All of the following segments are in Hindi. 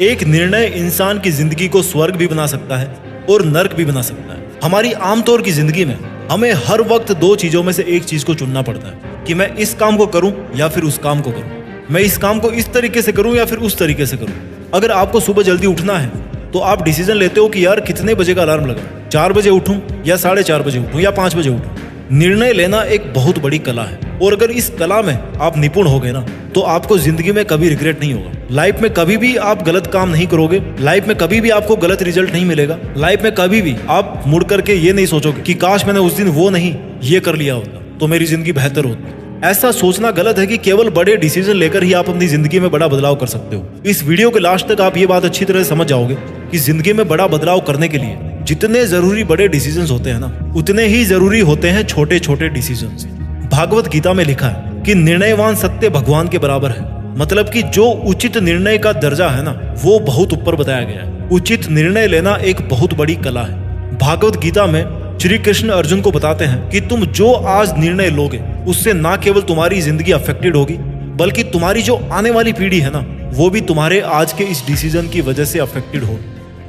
एक निर्णय इंसान की जिंदगी को स्वर्ग भी बना सकता है और नर्क भी बना सकता है। हमारी आमतौर की जिंदगी में हमें हर वक्त दो चीजों में से एक चीज को चुनना पड़ता है कि मैं इस काम को करूं या फिर उस काम को करूं। मैं इस काम को इस तरीके से करूं या फिर उस तरीके से करूं। अगर आपको सुबह जल्दी उठना है तो आप डिसीजन लेते हो कि यार कितने बजे का अलार्म लगा, 4 बजे उठूं या 4:30 बजे उठूं या 5 बजे उठूं। निर्णय लेना एक बहुत बड़ी कला है और अगर इस कला में आप निपुण हो गए ना तो आपको जिंदगी में कभी रिग्रेट नहीं होगा। लाइफ में कभी भी आप गलत काम नहीं करोगे, लाइफ में कभी भी आपको गलत रिजल्ट नहीं मिलेगा, लाइफ में कभी भी आप मुड़ करके ये नहीं सोचोगे कि काश मैंने उस दिन वो नहीं ये कर लिया होता तो मेरी जिंदगी बेहतर होती। ऐसा सोचना गलत है कि केवल बड़े डिसीजन लेकर ही आप अपनी जिंदगी में बड़ा बदलाव कर सकते हो। इस वीडियो के लास्ट तक आप ये बात अच्छी तरह समझ जाओगे कि जिंदगी में बड़ा बदलाव करने के लिए जितने जरूरी बड़े डिसीजंस होते हैं ना उतने ही जरूरी होते हैं छोटे छोटे डिसीजंस। भागवत गीता में लिखा है कि निर्णयवान सत्य भगवान के बराबर है। मतलब कि जो उचित निर्णय का दर्जा है ना वो बहुत ऊपर बताया गया है। उचित निर्णय लेना एक बहुत बड़ी कला है। भागवत गीता में श्री कृष्ण अर्जुन को बताते हैं कि तुम जो आज निर्णय लोगे उससे ना केवल तुम्हारी जिंदगी अफेक्टेड होगी बल्कि तुम्हारी जो आने वाली पीढ़ी है ना वो भी तुम्हारे आज के इस डिसीजन की वजह से अफेक्टेड हो।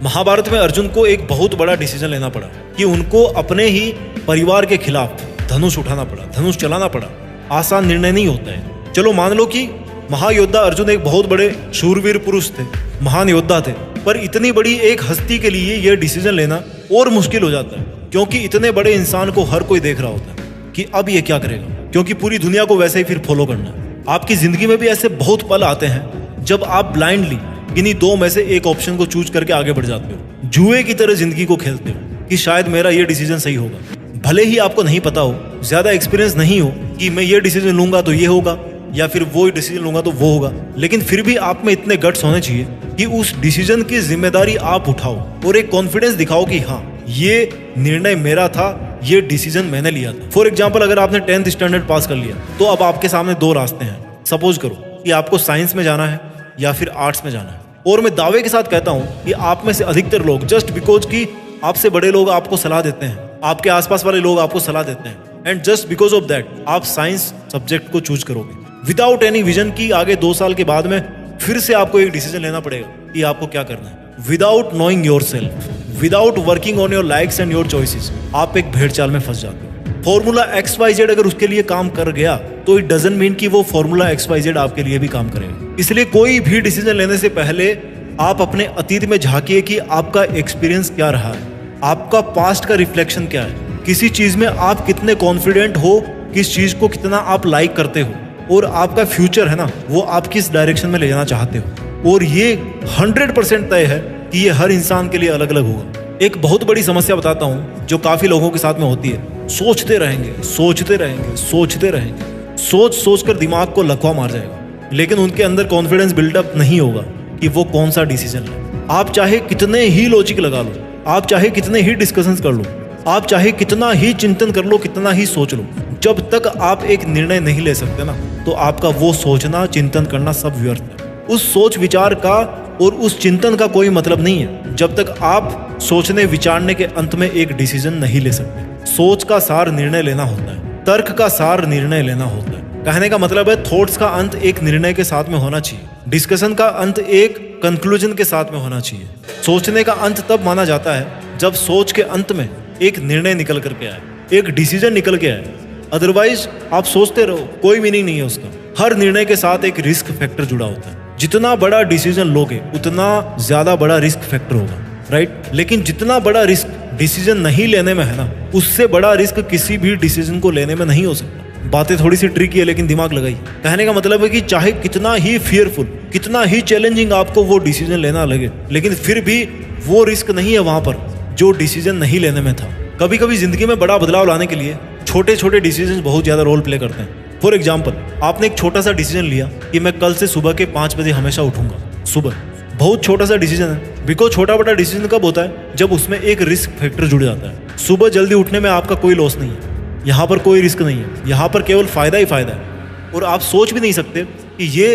महाभारत में अर्जुन को एक बहुत बड़ा डिसीजन लेना पड़ा कि उनको अपने ही परिवार के खिलाफ धनुष उठाना पड़ा, धनुष चलाना पड़ा। आसान निर्णय नहीं होता है। चलो मान लो कि महायोद्धा अर्जुन एक बहुत बड़े शूरवीर पुरुष थे, महान योद्धा थे, पर इतनी बड़ी एक हस्ती के लिए यह डिसीजन लेना और मुश्किल हो जाता है क्योंकि इतने बड़े इंसान को हर कोई देख रहा होता है कि अब ये क्या करेगा, क्योंकि पूरी दुनिया को वैसे ही फिर फॉलो करना है। आपकी जिंदगी में भी ऐसे बहुत पल आते हैं जब आप ब्लाइंडली इन्हीं दो में से एक ऑप्शन को चूज करके आगे बढ़ जाते हो, जुए की तरह जिंदगी को खेलते हो कि शायद मेरा ये डिसीजन सही होगा। भले ही आपको नहीं पता हो, ज्यादा एक्सपीरियंस नहीं हो कि मैं ये डिसीजन लूंगा तो ये होगा या फिर वो डिसीजन लूंगा तो वो होगा, लेकिन फिर भी आप में इतने गट्स होने चाहिए कि उस डिसीजन की जिम्मेदारी आप उठाओ और एक कॉन्फिडेंस दिखाओ कि हाँ ये निर्णय मेरा था, ये डिसीजन मैंने लिया था। फॉर एग्जाम्पल अगर आपने 10th स्टैंडर्ड पास कर लिया तो अब आपके सामने दो रास्ते हैं। सपोज करो कि आपको साइंस में जाना है या फिर आर्ट्स में जाना है, और मैं दावे के साथ कहता हूं कि आप में से अधिकतर लोग जस्ट बिकॉज कि आपसे बड़े लोग आपको सलाह देते हैं, आपके आसपास वाले लोग आपको सलाह देते हैं, and just because of that आप साइंस सब्जेक्ट को चूज करोगे विदाउट एनी विजन की आगे 2 साल के बाद में फिर से आपको एक डिसीजन लेना पड़ेगा कि आपको क्या करना है। Without knowing your self, without working on your likes and your choices, आप एक भेड़ चाल में फंस जाते हो। फॉर्मूला XYZ अगर उसके लिए काम कर गया तो इट डजंट मीन कि वो फॉर्मूला XYZ आपके लिए भी काम करेगा। इसलिए कोई भी डिसीजन लेने से पहले आप अपने अतीत में झांकिए कि आपका एक्सपीरियंस क्या रहा है, आपका पास्ट का रिफ्लेक्शन क्या है, किसी चीज में आप कितने कॉन्फिडेंट हो, किस चीज को कितना आप लाइक करते हो, और आपका फ्यूचर है ना वो आप किस डायरेक्शन में ले जाना चाहते हो। और ये 100% तय है कि ये हर इंसान के लिए अलग अलग होगा। एक बहुत बड़ी समस्या बताता हूँ जो काफी लोगों के साथ में होती है। सोचते रहेंगे सोचते रहेंगे सोचते रहेंगे, सोच सोच कर दिमाग को लकवा मार जाएगा, लेकिन उनके अंदर कॉन्फिडेंस बिल्डअप नहीं होगा कि वो कौन सा डिसीजन ले। आप चाहे कितने ही लॉजिक लगा लो, आप चाहे कितने ही डिस्कशंस कर लो, आप चाहे कितना ही चिंतन कर लो, कितना ही सोच लो, जब तक आप एक निर्णय नहीं ले सकते ना तो आपका वो सोचना चिंतन करना सब व्यर्थ है। उस सोच विचार का और उस चिंतन का कोई मतलब नहीं है जब तक आप सोचने विचारने के अंत में एक डिसीजन नहीं ले सकते। सोच का सार निर्णय लेना होता है, तर्क का सार निर्णय लेना होता है। कहने का मतलब है थॉट्स का अंत एक निर्णय के साथ में होना चाहिए, डिस्कशन का अंत एक कंक्लूजन के साथ में होना चाहिए। सोचने का अंत तब माना जाता है जब सोच के अंत में एक निर्णय निकल करके आए, एक डिसीजन निकल के आए। अदरवाइज आप सोचते रहो, कोई मीनिंग नहीं है उसका। हर निर्णय के साथ एक रिस्क फैक्टर जुड़ा होता है। जितना बड़ा डिसीजन लोगे उतना ज्यादा बड़ा रिस्क फैक्टर होगा, राइट? लेकिन जितना बड़ा रिस्क डिसीजन नहीं लेने में है ना उससे बड़ा रिस्क किसी भी डिसीजन को लेने में नहीं हो सकता। बातें थोड़ी सी ट्रिकी है लेकिन दिमाग लगाइए। कहने का मतलब है कि चाहे कितना ही फियरफुल, कितना ही चैलेंजिंग आपको वो डिसीजन लेना लगे, लेकिन फिर भी वो रिस्क नहीं है वहां पर जो डिसीजन नहीं लेने में था। कभी कभी जिंदगी में बड़ा बदलाव लाने के लिए छोटे छोटे डिसीजन बहुत ज्यादा रोल प्ले करते हैं। फॉर एग्जाम्पल आपने एक छोटा सा डिसीजन लिया कि मैं कल से सुबह के 5 बजे हमेशा उठूंगा। सुबह बहुत छोटा सा डिसीजन है, बिकॉज छोटा बड़ा डिसीजन कब होता है जब उसमें एक रिस्क फैक्टर जुड़ जाता है। सुबह जल्दी उठने में आपका कोई लॉस नहीं है, यहाँ पर कोई रिस्क नहीं है, यहाँ पर केवल फायदा ही फायदा है। और आप सोच भी नहीं सकते कि ये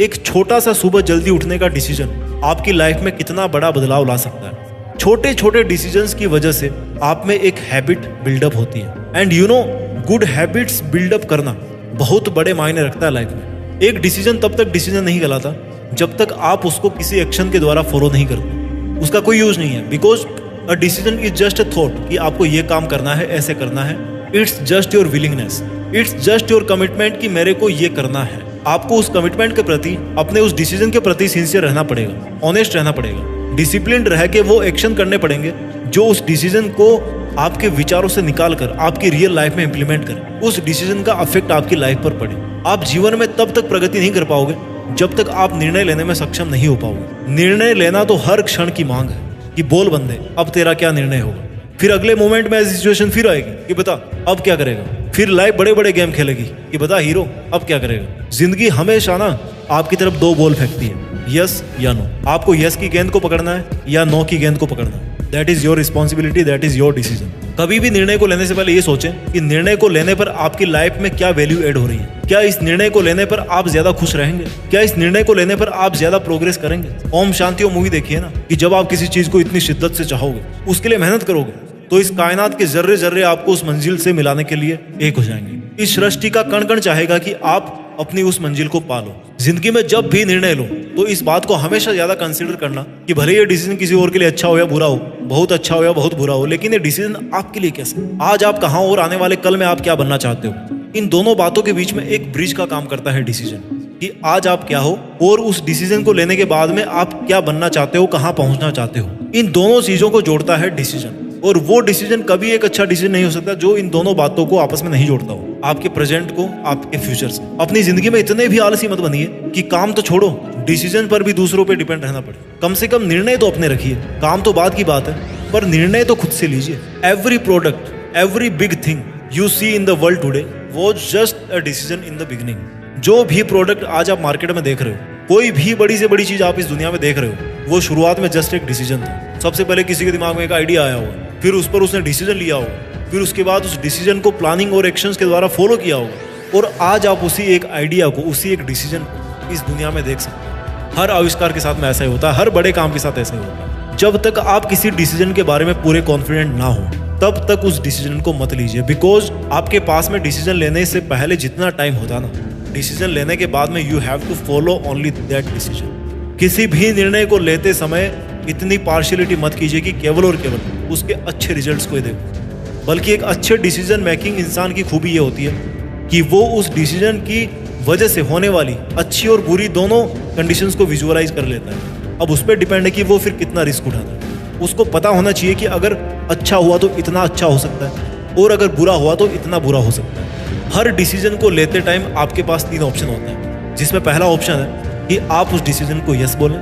एक छोटा सा सुबह जल्दी उठने का डिसीजन आपकी लाइफ में कितना बड़ा बदलाव ला सकता है। छोटे छोटे डिसीजंस की वजह से आप में एक हैबिट बिल्डअप होती है, and you know good habits build up करना बहुत बड़े मायने रखता है लाइफ में। एक डिसीजन तब तक डिसीजन नहीं कहलाता जब तक आप उसको किसी एक्शन के द्वारा फॉलो नहीं करते उसका कोई यूज नहीं है। Because a decision is just a thought कि आपको ये काम करना है, ऐसे करना है। It's just your willingness, it's just your commitment कि मेरे को ये करना है। आपको उस कमिटमेंट के प्रति, अपने उस डिसीजन के प्रति सिंसियर रहना पड़ेगा, ऑनेस्ट रहना पड़ेगा, डिसिप्लिन रह के वो एक्शन करने पड़ेंगे जो उस डिसीजन को आपके विचारों से निकाल कर आपकी रियल लाइफ में इंप्लीमेंट करें। उस डिसीजन का इफेक्ट आपकी लाइफ पर पड़े। आप जीवन में तब तक प्रगति नहीं कर पाओगे जब तक आप निर्णय लेने में सक्षम नहीं हो पाओगे। निर्णय लेना तो हर क्षण की मांग है कि बोल बंदे अब तेरा क्या निर्णय होगा। फिर अगले मोमेंट में ऐसी सिचुएशन फिर आएगी कि बता अब क्या करेगा। फिर लाइफ बड़े बड़े गेम खेलेगी कि बता हीरो अब क्या करेगा। जिंदगी हमेशा ना आपकी तरफ दो बॉल फेंकती है, यस या नो। आपको यस की गेंद को पकड़ना है या नो की गेंद को पकड़ना है। That is your responsibility, that is your decision. कभी भी निर्णय को लेने से पहले ये सोचें कि निर्णय को लेने पर आपकी लाइफ में क्या वैल्यू ऐड हो रही है। क्या इस निर्णय को लेने पर आप ज्यादा खुश रहेंगे? क्या इस निर्णय को लेने पर आप ज्यादा प्रोग्रेस करेंगे? ओम शांति ओम मूवी देखिए ना, कि जब आप किसी चीज को इतनी शिद्दत से चाहोगे, उसके लिए मेहनत करोगे, तो इस कायनात के जर्रे जर्रे आपको उस मंजिल से मिलाने के लिए एक हो जाएंगे। इस सृष्टि का कण कण चाहेगा कि आप अपनी उस मंजिल को पालो। जिंदगी में जब भी निर्णय लो तो इस बात को हमेशा ज्यादा कंसीडर करना कि भले ये डिसीजन किसी और के लिए अच्छा हो या बुरा हो, बहुत अच्छा हो या बहुत बुरा हो, लेकिन ये डिसीजन आपके लिए कैसे, आज आप कहाँ और आने वाले कल में आप क्या बनना चाहते हो। इन दोनों बातों के बीच में एक ब्रिज का काम करता है डिसीजन, कि आज आप क्या हो और उस डिसीजन को लेने के बाद में आप क्या बनना चाहते हो, कहाँ पहुंचना चाहते हो। इन दोनों चीजों को जोड़ता है डिसीजन। और वो डिसीजन कभी एक अच्छा डिसीजन नहीं हो सकता जो इन दोनों बातों को आपस में नहीं जोड़ता हो, आपके प्रेजेंट को आपके फ्यूचर से। अपनी जिंदगी में इतने भी आलसी मत बनिए कि काम तो छोड़ो, डिसीजन पर भी दूसरों पे डिपेंड रहना पड़े। कम से कम निर्णय तो अपने रखिए, काम तो बाद की बात है, पर निर्णय तो खुद से लीजिए। Every product, every big thing you see in the world today was just a decision in the beginning. जो भी प्रोडक्ट आज आप मार्केट में देख रहे हो, कोई भी बड़ी से बड़ी चीज आप इस दुनिया में देख रहे हो, वो शुरुआत में जस्ट एक डिसीजन था। सबसे पहले किसी के दिमाग में एक आइडिया आया होगा, फिर उस पर उसने डिसीजन लिया होगा, फिर उसके बाद उस डिसीजन को प्लानिंग और एक्शंस के द्वारा फॉलो किया होगा, और आज आप उसी एक आइडिया को, उसी एक डिसीजन को इस दुनिया में देख सकते हैं। हर आविष्कार के साथ में ऐसा ही होता है, हर बड़े काम के साथ ऐसा ही होता है। जब तक आप किसी डिसीजन के बारे में पूरे कॉन्फिडेंट ना हो, तब तक उस डिसीजन को मत लीजिए। बिकॉज आपके पास में डिसीजन लेने से पहले जितना टाइम होता ना, डिसीजन लेने के बाद में you have to follow only that decision. किसी भी निर्णय को लेते समय इतनी पार्शियलिटी मत कीजिए कि केवल और केवल उसके अच्छे रिजल्ट्स को ही देखो, बल्कि एक अच्छे डिसीजन मेकिंग इंसान की खूबी ये होती है कि वो उस डिसीजन की वजह से होने वाली अच्छी और बुरी दोनों कंडीशंस को विजुअलाइज कर लेता है। अब उस पर डिपेंड है कि वो फिर कितना रिस्क उठाता है। उसको पता होना चाहिए कि अगर अच्छा हुआ तो इतना अच्छा हो सकता है, और अगर बुरा हुआ तो इतना बुरा हो सकता है। हर डिसीजन को लेते टाइम आपके पास 3 ऑप्शन होते हैं, जिसमें पहला ऑप्शन है कि आप उस डिसीजन को यस बोलें,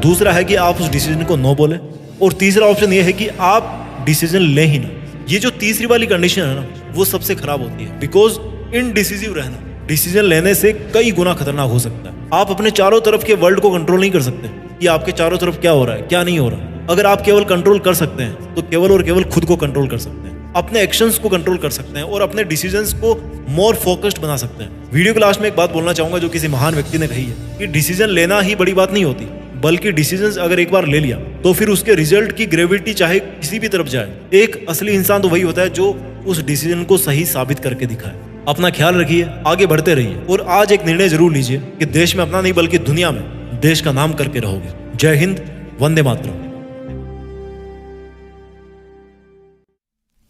दूसरा है कि आप उस डिसीजन को नो बोलें, और तीसरा ऑप्शन ये है कि आप डिसीजन ले ही ना। ये जो तीसरी वाली कंडीशन है ना, वो सबसे खराब होती है। बिकॉज इनडिसिसिव रहना डिसीजन लेने से कई गुना खतरनाक हो सकता है। आप अपने चारों तरफ के वर्ल्ड को कंट्रोल नहीं कर सकते कि आपके चारों तरफ क्या हो रहा है, क्या नहीं हो रहा। अगर आप केवल कंट्रोल कर सकते हैं तो केवल और केवल खुद को कंट्रोल कर सकते हैं, अपने एक्शंस को कंट्रोल कर सकते हैं, और अपने डिसीजंस को मोर फोकस्ड बना सकते हैं। वीडियो के लास्ट में एक बात बोलना चाहूंगा जो किसी महान व्यक्ति ने कही है कि डिसीजन लेना ही बड़ी बात नहीं होती, बल्कि डिसीजंस अगर एक बार ले लिया तो फिर उसके रिजल्ट की ग्रेविटी चाहे किसी भी तरफ जाए, एक असली इंसान तो वही होता है जो उस डिसीजन को सही साबित करके दिखाए। अपना ख्याल रखिए, आगे बढ़ते रहिए, और आज एक निर्णय जरूर लीजिए कि देश में अपना नहीं बल्कि दुनिया में देश का नाम करके रहोगे। जय हिंद, वंदे मातरम।